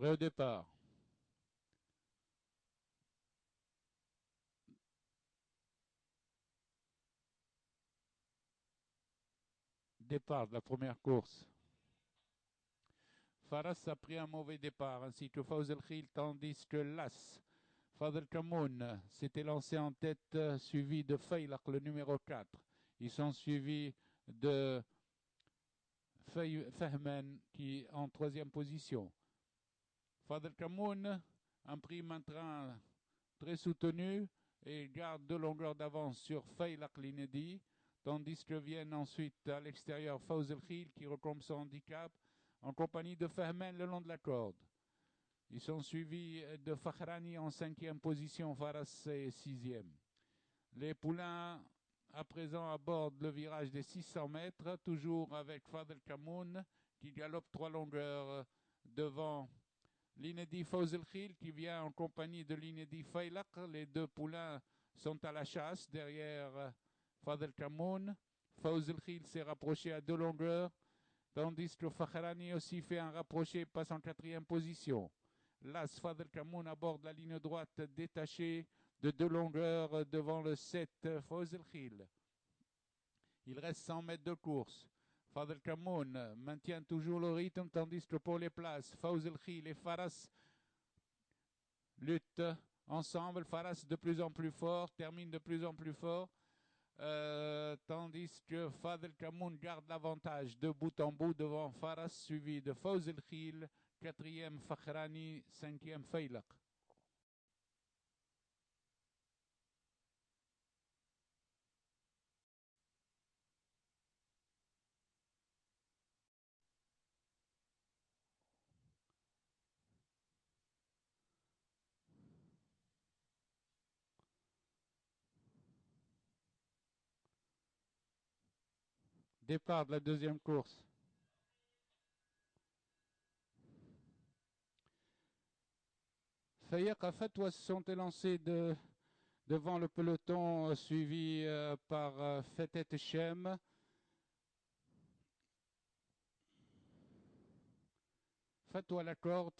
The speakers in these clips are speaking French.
Prêt au départ. Départ de la première course. Faras a pris un mauvais départ, ainsi que Fawz El Khil, tandis que Las, Fadel Kamoun, s'était lancé en tête, suivi de Faylaq, le numéro 4. Ils sont suivis de Fahmen, qui est en troisième position. Fadel Kamoun imprime un train très soutenu et garde 2 longueurs d'avance sur Faylaq Linedi, tandis que viennent ensuite à l'extérieur Fawz El Khil qui recombe son handicap en compagnie de Fahmen le long de la corde. Ils sont suivis de Fakhrani en cinquième position, Faras est sixième. Les poulains à présent abordent le virage des 600 mètres, toujours avec Fadel Kamoun qui galope 3 longueurs devant l'Inedi Fawz El Khil qui vient en compagnie de l'Inedi Faylaq. Les deux poulains sont à la chasse derrière Fadel Kamoun. Fawz El Khil s'est rapproché à 2 longueurs, tandis que Fakhrani aussi fait un rapproché et passe en quatrième position. L'As Fadel Kamoun aborde la ligne droite détachée de 2 longueurs devant le 7 Fawz El Khil. Il reste 100 mètres de course. Fadel Kamoun maintient toujours le rythme, tandis que pour les places, Fawz El Khil et Faras luttent ensemble. Faras de plus en plus fort, termine de plus en plus fort. Tandis que Fadel Kamoun garde l'avantage de bout en bout devant Faras, suivi de Fawz El Khil, quatrième Fakhrani, cinquième Faylaq. Départ de la deuxième course. Fayyaq et Fatwa se sont élancés devant le peloton, suivi par Fetet Shem. Fatwa à la corde,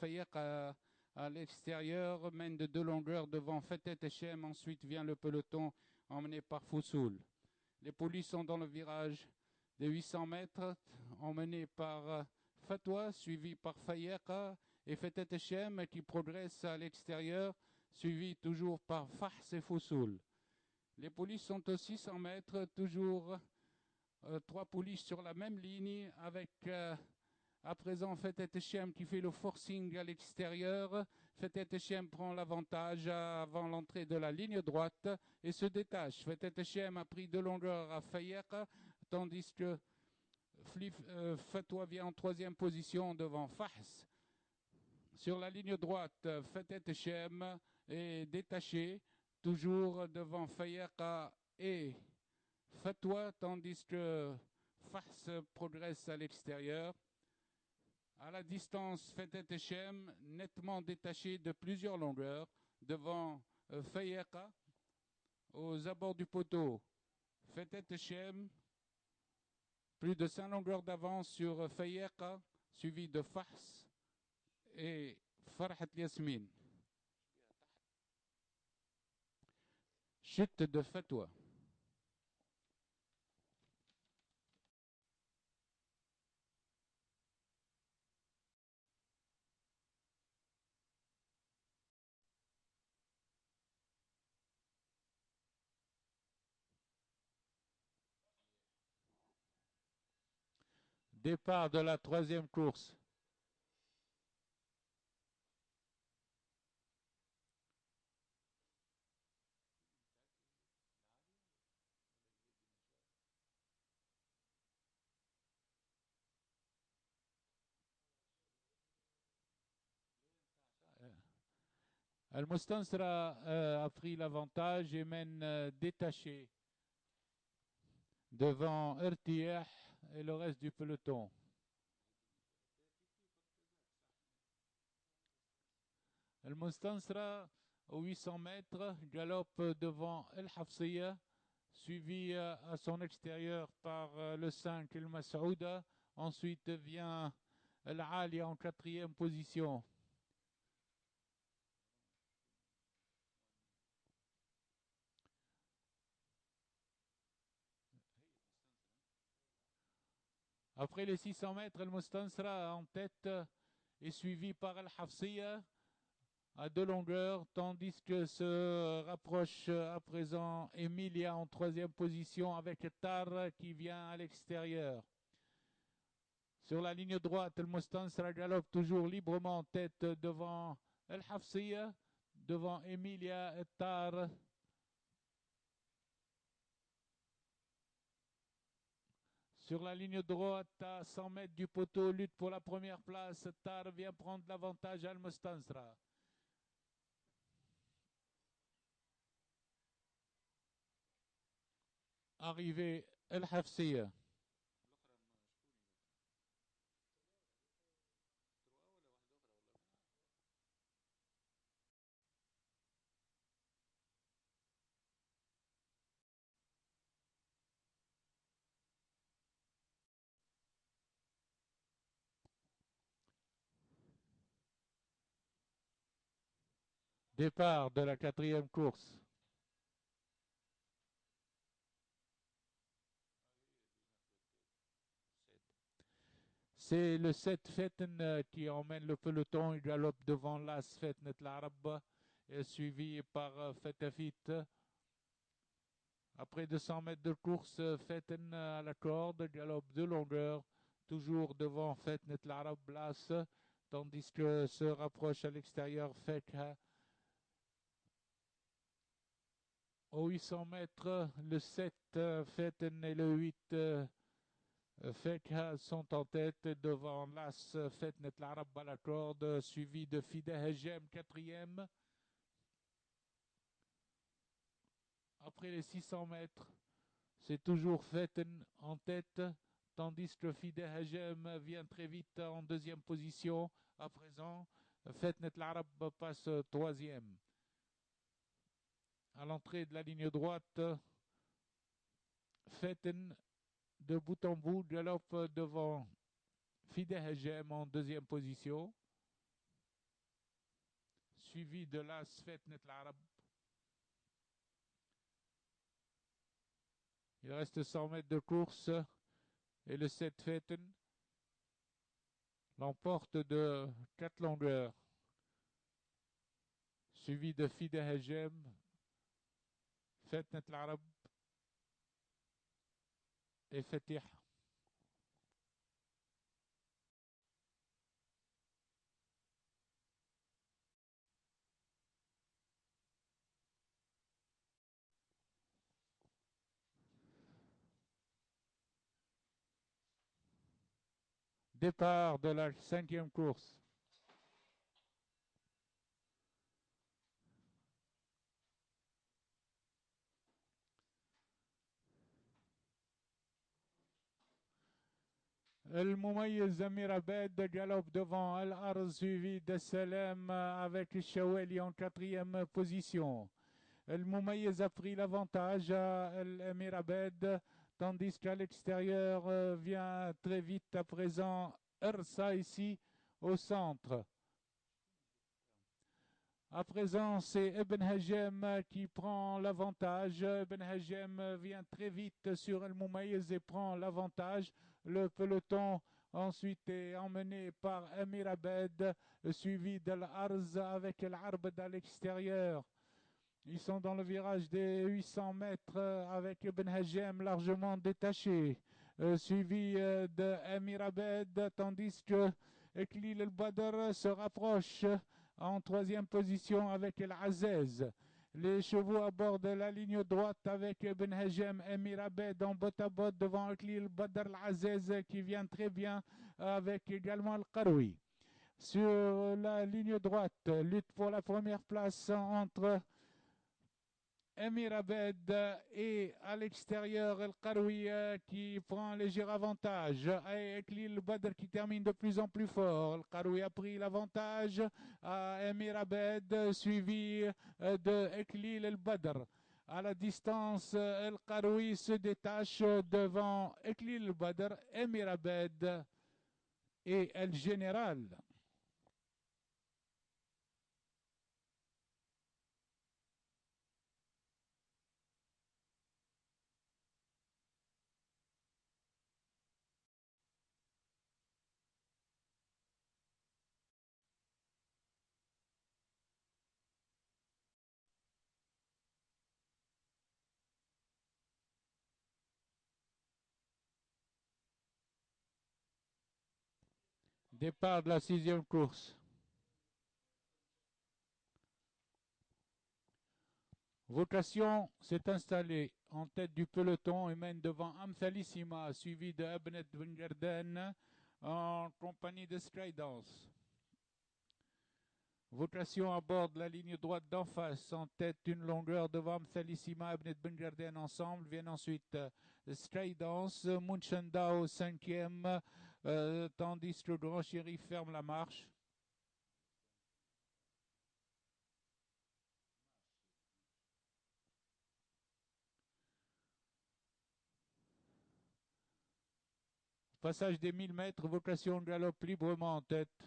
Fayyaq à l'extérieur, mène de 2 longueurs devant Fetet Shem. Ensuite vient le peloton emmené par Foussoul. Les poulies sont dans le virage des 800 mètres, emmenés par Fatwa, suivi par Fayyaq et Fetet Shem qui progresse à l'extérieur, suivi toujours par Fahs et Foussoul. Les poulies sont aux 600 mètres, toujours 3 poulies sur la même ligne, avec à présent Fetet Shem qui fait le forcing à l'extérieur. Fetet Shem prend l'avantage avant l'entrée de la ligne droite et se détache. Fetet Shem a pris 2 longueurs à Fayyaq, tandis que Fatwa vient en troisième position devant Fahs. Sur la ligne droite, Fetet Shem est détaché, toujours devant Fayyaq et Fatwa, tandis que Fahs progresse à l'extérieur. À la distance, Fetet Shem, nettement détaché de plusieurs longueurs, devant Fayyaq. Aux abords du poteau, Fetet Shem, plus de 5 longueurs d'avance sur Fayyaq, suivi de Fahs et Farhat Yasmin. Chute de Fatwa. Départ de la troisième course. Al-Mustansra a pris l'avantage et mène détaché devant Ertiah et le reste du peloton. Al-Mustansra, aux 800 mètres, galope devant El Hafsiya, suivi à son extérieur par le 5 El Masouda. Ensuite vient El Ali en 4e position. Après les 600 mètres, El Mustansra en tête est suivi par El Hafsiya à 2 longueurs, tandis que se rapproche à présent Emilia en 3e position avec Tar qui vient à l'extérieur. Sur la ligne droite, El Mustansra galope toujours librement en tête devant El Hafsiya, devant Emilia et Tar. Sur la ligne droite, à 100 mètres du poteau, lutte pour la première place. Tar vient prendre l'avantage à El Mustansra. Arrivé El Hafsiya. Départ de la 4e course. C'est le 7 Feten qui emmène le peloton. Il galope devant l'As Fetnet l'Arab, suivi par Fetafit. Après 200 mètres de course, Feten à la corde, galope de longueur, toujours devant Fetnet l'Arab l'As, tandis que se rapproche à l'extérieur Fekha. Aux 800 mètres, le 7 Feten et le 8 Fekha sont en tête devant l'As Fetnet l'Arab à la corde, suivi de Fide Hejem, 4e. Après les 600 mètres, c'est toujours Feten en tête, tandis que Fide Hejem vient très vite en 2e position. À présent, Fetnet l'Arab passe 3e. À l'entrée de la ligne droite, Feten de bout en bout galope devant Fide Hejem en 2e position, suivi de l'As Fetnet l'Arab. Il reste 100 mètres de course et le 7 Feten l'emporte de 4 longueurs, suivi de Fide Hejem, Fetnet l'Arab et Fatih. Départ de la 5e course. El Moumayyez Amir Abed galope devant Al Arz, suivi de Salem avec Shaweli en 4e position. El Moumayyez a pris l'avantage à El Amir Abed, tandis qu'à l'extérieur vient très vite à présent Ersa ici au centre. À présent, c'est Ibn Hajem qui prend l'avantage. Ibn Hajem vient très vite sur El Moumayyez et prend l'avantage. Le peloton ensuite est emmené par Amir Abed, suivi de l'Arz avec l'Arbed à l'extérieur. Ils sont dans le virage des 800 mètres avec Ibn Hajem largement détaché, suivi de Amir Abed, tandis que Eklil El-Badr se rapproche en 3e position avec El Azez. Les chevaux abordent la ligne droite avec Ibn Hajem et Amir Abed en botte à botte devant Eklil El-Badr El-Azez qui vient très bien avec également El Qaroui. Sur la ligne droite, lutte pour la première place entre Amir Abed et à l'extérieur El Qaroui qui prend un léger avantage et Eklil Badr qui termine de plus en plus fort. El Qaroui a pris l'avantage à Amir Abed suivi de Eklil El Badr. À la distance, El Qaroui se détache devant Eklil El Badr, Amir Abed et El Général. Départ de la 6e course. Vocation s'est installée en tête du peloton et mène devant Amthalissima, suivi de Abnet Wengerden en compagnie de Stridance. Vocation aborde la ligne droite d'en face, en tête une longueur devant Amthalissima, Abnet Wengerden ensemble. Viennent ensuite Stridance, Munchendao 5e, tandis que le Grand Chéri ferme la marche. Passage des 1000 mètres, Vocation galope librement en tête,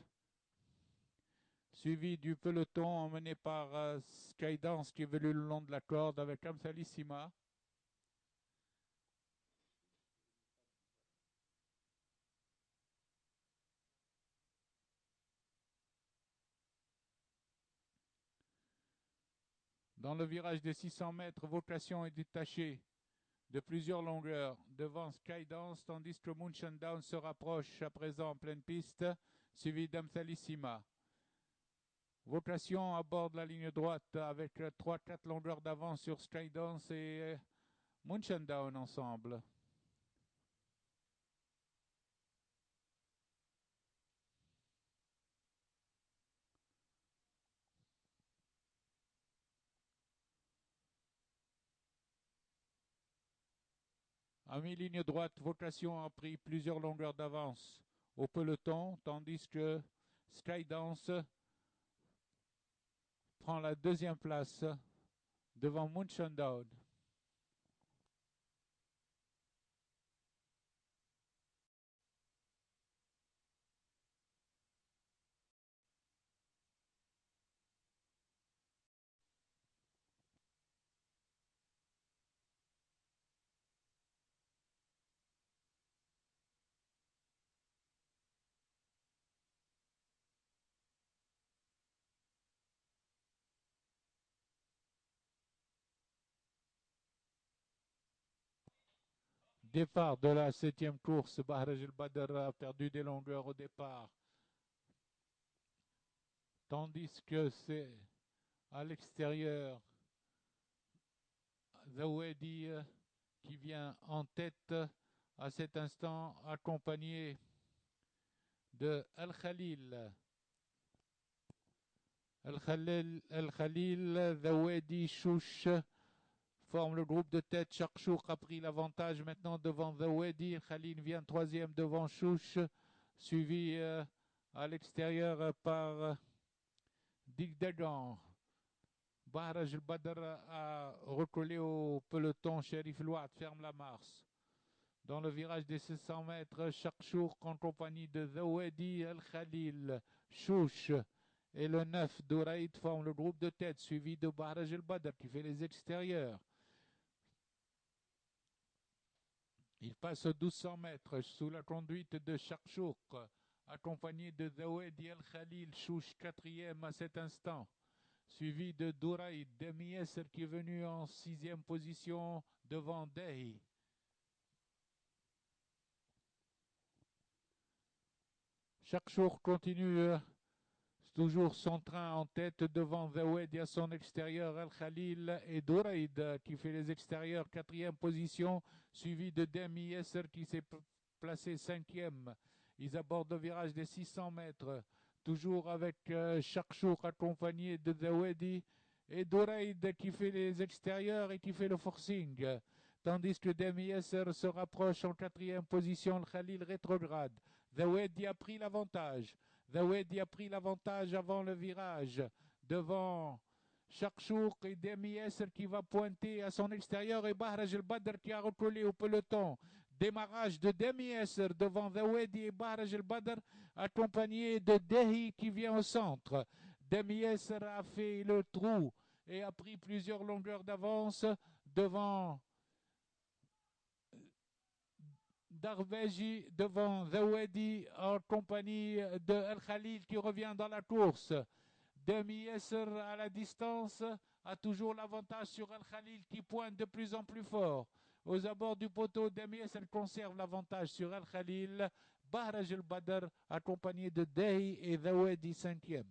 suivi du peloton emmené par Skydance qui évolue le long de la corde avec Amthalissima. Dans le virage des 600 mètres, Vocation est détachée de plusieurs longueurs devant Skydance, tandis que Munchendao se rapproche à présent en pleine piste, suivi d'Amthalissima. Vocation aborde la ligne droite avec 3-4 longueurs d'avance sur Skydance et Munchendao ensemble. À mi-ligne droite, Vocation a pris plusieurs longueurs d'avance au peloton, tandis que Skydance prend la 2e place devant Munchendao. Départ de la 7e course, Bahraj el-Badr a perdu des longueurs au départ, tandis que c'est à l'extérieur Zawedi qui vient en tête à cet instant, accompagné de Al-Khalil. Al-Khalil, Zawedi, Chouch forment le groupe de tête. Charchouk a pris l'avantage maintenant devant Zawedi. Khalil vient 3e devant Chouch, suivi à l'extérieur par Digdagan. Bahraj el-Badr a recollé au peloton. Sherif Louad ferme la marche. Dans le virage des 600 mètres, Charchouk en compagnie de Zawedi, Al-Khalil, Chouch et le 9 Douraïd forment le groupe de tête, suivi de Bahraj el-Badr qui fait les extérieurs. Il passe aux 1200 mètres sous la conduite de Charchouk, accompagné de Zawedi El-Khalil, Chouch 4e à cet instant, suivi de Douraïd Demiesser qui est venu en 6e position devant Dehi. Charchouk continue toujours son train en tête devant Zawedi à son extérieur, Al-Khalil et Douraïd qui fait les extérieurs, 4e position, suivi de Demi Yesser qui s'est placé 5e. Ils abordent le virage des 600 mètres, toujours avec Charchouk accompagné de Zawedi et Douraïd qui fait les extérieurs et qui fait le forcing. Tandis que Demi Yesser se rapproche en 4e position, Al-Khalil rétrograde. Zawedi a pris l'avantage. Zawedi a pris l'avantage avant le virage, devant Charchouk et Demi Yesser qui va pointer à son extérieur et Bahraj el-Badr qui a recollé au peloton. Démarrage de Demi Yasser devant Zawedi et Bahraj el-Badr, accompagné de Dehi qui vient au centre. Demi Yasser a fait le trou et a pris plusieurs longueurs d'avance devant Darveji, devant Zawedi en compagnie de El Khalil qui revient dans la course. Demi Yasser à la distance a toujours l'avantage sur El Khalil qui pointe de plus en plus fort. Aux abords du poteau, Demi Yasser conserve l'avantage sur El Khalil. Bahraj el-Badr accompagné de Dehi et Zawedi 5e.